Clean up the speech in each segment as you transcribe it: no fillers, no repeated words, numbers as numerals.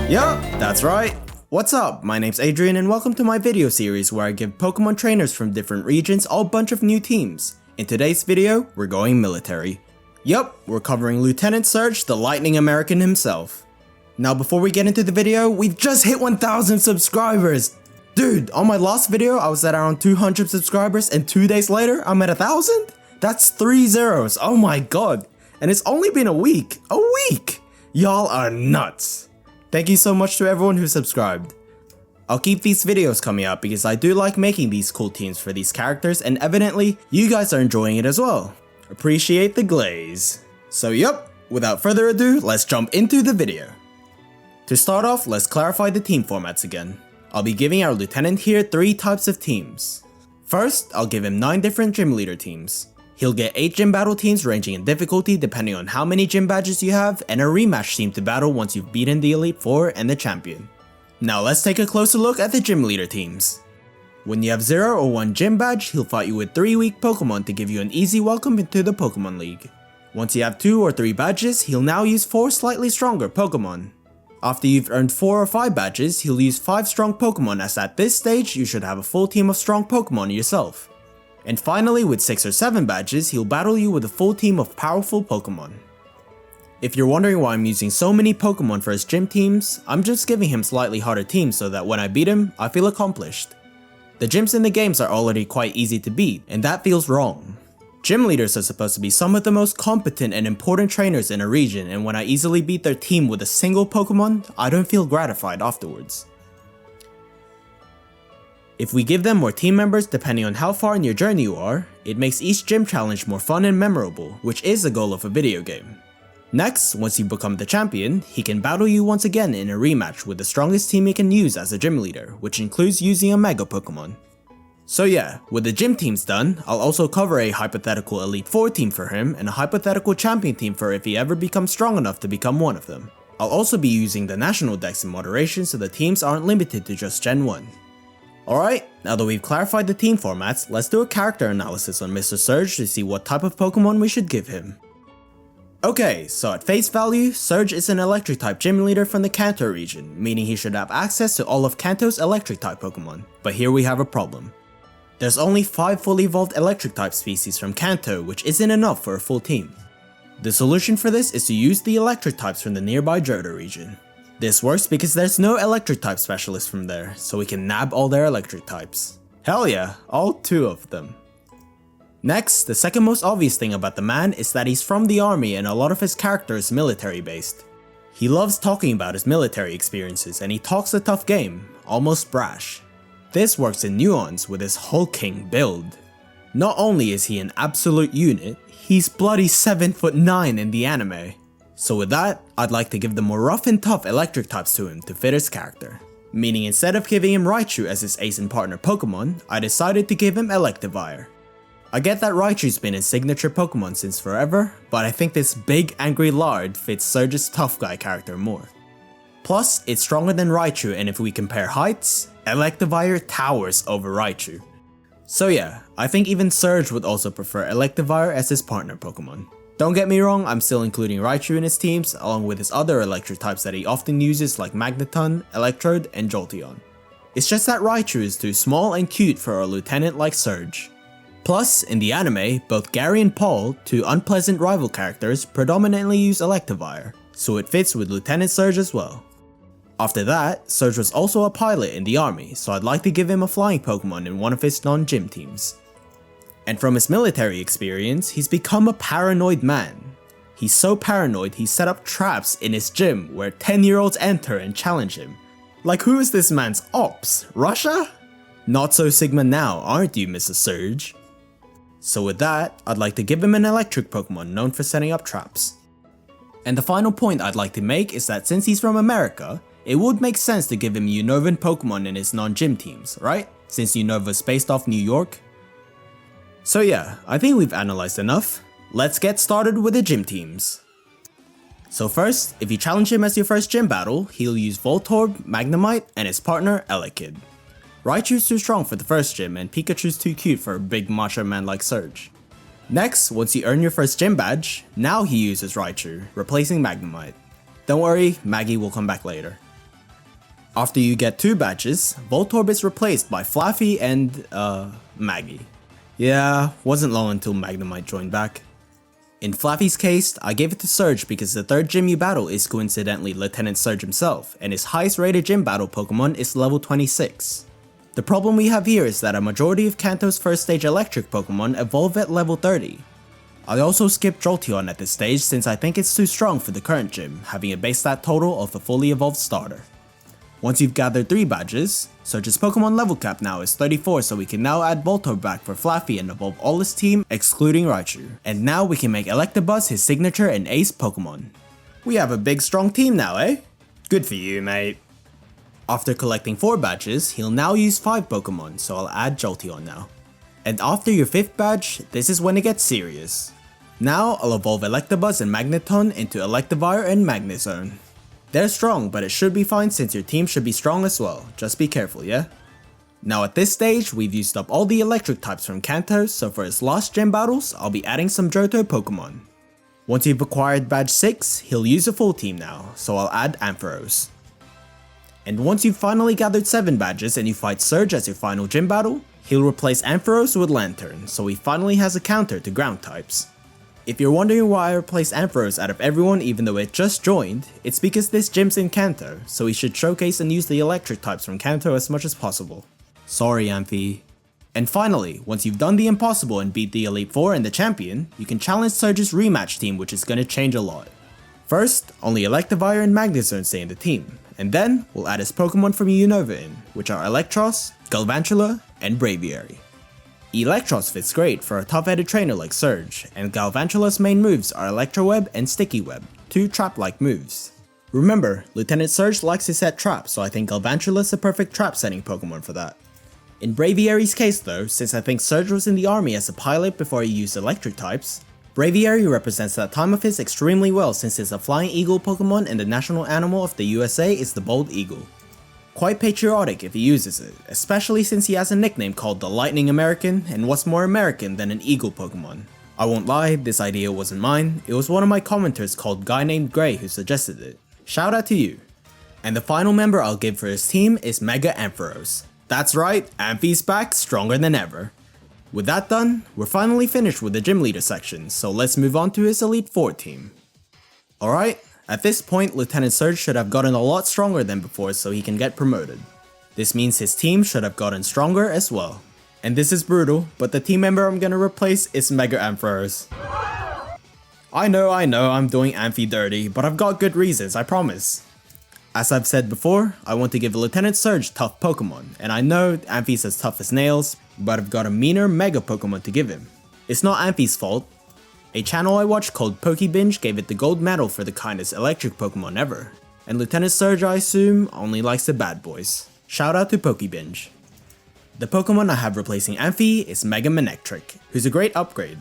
Yup, that's right. What's up? My name's Adrian and welcome to my video series where I give Pokemon trainers from different regions a bunch of new teams. In today's video, we're going military. Yup, we're covering Lieutenant Surge, the Lightning American himself. Now before we get into the video, we've just hit 1,000 subscribers! Dude, on my last video I was at around 200 subscribers and 2 days later I'm at 1,000? That's 3 zeros, oh my god. And it's only been a week! A week! Y'all are nuts! Thank you so much to everyone who subscribed. I'll keep these videos coming out because I do like making these cool teams for these characters and evidently you guys are enjoying it as well. Appreciate the glaze. So yup, without further ado, let's jump into the video. To start off, let's clarify the team formats again. I'll be giving our lieutenant here 3 types of teams. First, I'll give him 9 different gym leader teams. He'll get 8 gym battle teams ranging in difficulty depending on how many gym badges you have, and a rematch team to battle once you've beaten the Elite Four and the champion. Now let's take a closer look at the gym leader teams. When you have 0 or 1 gym badge, he'll fight you with 3 weak Pokemon to give you an easy welcome into the Pokemon League. Once you have 2 or 3 badges, he'll now use 4 slightly stronger Pokemon. After you've earned 4 or 5 badges, he'll use 5 strong Pokemon, as at this stage you should have a full team of strong Pokemon yourself. And finally, with 6 or 7 badges, he'll battle you with a full team of powerful Pokemon. If you're wondering why I'm using so many Pokemon for his gym teams, I'm just giving him slightly harder teams so that when I beat him, I feel accomplished. The gyms in the games are already quite easy to beat, and that feels wrong. Gym leaders are supposed to be some of the most competent and important trainers in a region, and when I easily beat their team with a single Pokemon, I don't feel gratified afterwards. If we give them more team members depending on how far in your journey you are, it makes each gym challenge more fun and memorable, which is the goal of a video game. Next, once you become the champion, he can battle you once again in a rematch with the strongest team he can use as a gym leader, which includes using a Mega Pokemon. So yeah, with the gym teams done, I'll also cover a hypothetical Elite Four team for him and a hypothetical champion team for if he ever becomes strong enough to become one of them. I'll also be using the national dex in moderation so the teams aren't limited to just Gen 1. Alright, now that we've clarified the team formats, let's do a character analysis on Mr. Surge to see what type of Pokemon we should give him. Okay, so at face value, Surge is an electric type gym leader from the Kanto region, meaning he should have access to all of Kanto's electric type Pokemon. But here we have a problem. There's only 5 fully evolved electric type species from Kanto, which isn't enough for a full team. The solution for this is to use the electric types from the nearby Johto region. This works because there's no electric type specialist from there, so we can nab all their electric types. Hell yeah, all 2 of them. Next, the second most obvious thing about the man is that he's from the army and a lot of his character is military based. He loves talking about his military experiences and he talks a tough game, almost brash. This works in Nuance with his hulking build. Not only is he an absolute unit, he's bloody 7'9" in the anime. So with that, I'd like to give the more rough and tough electric types to him to fit his character. Meaning instead of giving him Raichu as his ace and partner Pokemon, I decided to give him Electivire. I get that Raichu's been his signature Pokemon since forever, but I think this big angry lard fits Surge's tough guy character more. Plus, it's stronger than Raichu, and if we compare heights, Electivire towers over Raichu. So yeah, I think even Surge would also prefer Electivire as his partner Pokemon. Don't get me wrong, I'm still including Raichu in his teams, along with his other electric types that he often uses like Magneton, Electrode, and Jolteon. It's just that Raichu is too small and cute for a lieutenant like Surge. Plus, in the anime, both Gary and Paul, 2 unpleasant rival characters, predominantly use Electivire, so it fits with Lieutenant Surge as well. After that, Surge was also a pilot in the army, so I'd like to give him a flying Pokemon in one of his non-gym teams. And from his military experience, he's become a paranoid man. He's so paranoid he set up traps in his gym where 10-year-olds enter and challenge him. Like, who is this man's ops? Russia? Not so Sigma now, aren't you, Mr. Surge? So with that, I'd like to give him an electric Pokemon known for setting up traps. And the final point I'd like to make is that since he's from America, it would make sense to give him Unovan Pokemon in his non-gym teams, right? Since Unova's based off New York. So yeah, I think we've analyzed enough. Let's get started with the gym teams. So first, if you challenge him as your first gym battle, he'll use Voltorb, Magnemite, and his partner Elekid. Raichu's too strong for the first gym and Pikachu's too cute for a big macho man like Surge. Next, once you earn your first gym badge, now he uses Raichu, replacing Magnemite. Don't worry, Maggie will come back later. After you get 2 badges, Voltorb is replaced by Flaffy and, Maggie. Yeah, wasn't long until Magnemite joined back. In Flaffy's case, I gave it to Surge because the 3rd gym you battle is coincidentally Lieutenant Surge himself, and his highest rated gym battle Pokemon is level 26. The problem we have here is that a majority of Kanto's first stage electric Pokemon evolve at level 30. I also skipped Jolteon at this stage since I think it's too strong for the current gym, having a base stat total of a fully evolved starter. Once you've gathered 3 badges, Surge's Pokemon level cap now is 34, so we can now add Voltorb back for Flaffy and evolve all his team excluding Raichu. And now we can make Electabuzz his signature and ace Pokemon. We have a big strong team now, eh? Good for you, mate. After collecting 4 badges, he'll now use 5 Pokemon, so I'll add Jolteon now. And after your 5th badge, this is when it gets serious. Now I'll evolve Electabuzz and Magneton into Electivire and Magnezone. They're strong, but it should be fine since your team should be strong as well, just be careful, yeah? Now at this stage, we've used up all the electric types from Kanto, so for his last gym battles, I'll be adding some Johto Pokemon. Once you've acquired badge 6, he'll use a full team now, so I'll add Ampharos. And once you've finally gathered 7 badges and you fight Surge as your final gym battle, he'll replace Ampharos with Lantern, so he finally has a counter to ground types. If you're wondering why I replaced Ampharos out of everyone even though it just joined, it's because this gym's in Kanto, so we should showcase and use the electric types from Kanto as much as possible. Sorry, Amphi. And finally, once you've done the impossible and beat the Elite Four and the champion, you can challenge Surge's rematch team, which is gonna change a lot. First, only Electivire and Magnezone stay in the team, and then we'll add his Pokemon from Unova in, which are Electros, Galvantula, and Braviary. Electros fits great for a tough-headed trainer like Surge, and Galvantula's main moves are Electro Web and Sticky Web, 2 trap-like moves. Remember, Lieutenant Surge likes to set traps, so I think Galvantula's the perfect trap-setting Pokemon for that. In Braviary's case though, since I think Surge was in the army as a pilot before he used electric types, Braviary represents that time of his extremely well since it's a flying eagle Pokemon and the national animal of the USA is the bald eagle. Quite patriotic if he uses it, especially since he has a nickname called the Lightning American, and what's more American than an eagle Pokemon? I won't lie, this idea wasn't mine, it was one of my commenters called Guy Named Gray who suggested it. Shout out to you. And the final member I'll give for his team is Mega Ampharos. That's right, Amphi's back, stronger than ever. With that done, we're finally finished with the gym leader section, so let's move on to his Elite Four team. Alright, at this point Lieutenant Surge should have gotten a lot stronger than before so he can get promoted. This means his team should have gotten stronger as well. And this is brutal, but the team member I'm gonna replace is Mega Ampharos. I know, I'm doing Amphi dirty, but I've got good reasons, I promise. As I've said before, I want to give Lieutenant Surge tough Pokemon, and I know Amphi's as tough as nails, but I've got a meaner Mega Pokemon to give him. It's not Amphi's fault. A channel I watched called PokeBinge gave it the gold medal for the kindest electric Pokemon ever, and Lieutenant Surge, I assume, only likes the bad boys. Shout out to PokeBinge. The Pokemon I have replacing Amphi is Mega Manectric, who's a great upgrade.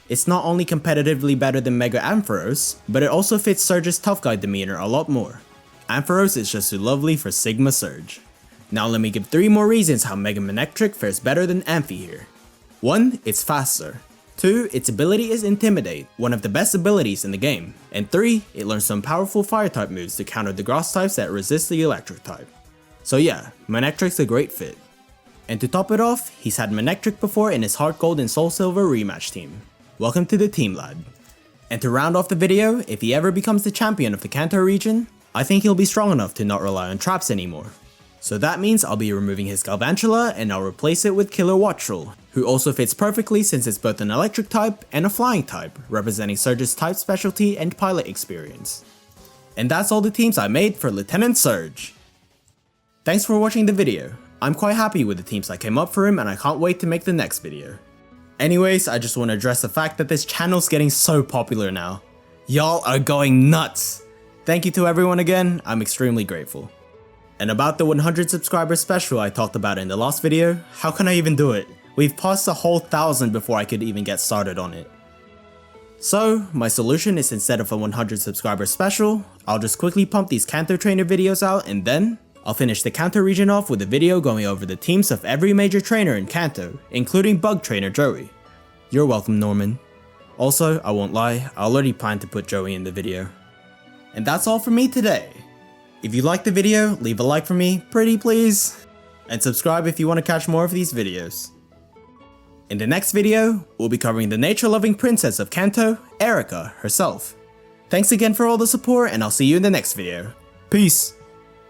It's not only competitively better than Mega Ampharos, but it also fits Surge's tough guy demeanor a lot more. Ampharos is just too lovely for Sigma Surge. Now let me give 3 more reasons how Mega Manectric fares better than Amphi here. 1. It's faster. 2. Its ability is Intimidate, one of the best abilities in the game. And 3. It learns some powerful fire type moves to counter the grass types that resist the electric type. So yeah, Manectric's a great fit. And to top it off, he's had Manectric before in his Heart Gold and Soul Silver rematch team. Welcome to the team, lad. And to round off the video, if he ever becomes the champion of the Kanto region, I think he'll be strong enough to not rely on traps anymore. So that means I'll be removing his Galvantula and I'll replace it with Killer Wattrel, who also fits perfectly since it's both an electric type and a flying type, representing Surge's type specialty and pilot experience. And that's all the teams I made for Lieutenant Surge. Thanks for watching the video. I'm quite happy with the teams I came up for him and I can't wait to make the next video. Anyways, I just want to address the fact that this channel's getting so popular now. Y'all are going nuts! Thank you to everyone again, I'm extremely grateful. And about the 100 subscriber special I talked about in the last video, how can I even do it? We've passed the whole 1,000 before I could even get started on it. So, my solution is instead of a 100 subscriber special, I'll just quickly pump these Kanto trainer videos out and then, I'll finish the Kanto region off with a video going over the teams of every major trainer in Kanto, including Bug Trainer Joey. You're welcome, Norman. Also, I won't lie, I already planned to put Joey in the video. And that's all from me today. If you liked the video, leave a like for me, pretty please. And subscribe if you want to catch more of these videos. In the next video, we'll be covering the nature-loving princess of Kanto, Erika herself. Thanks again for all the support, and I'll see you in the next video. Peace!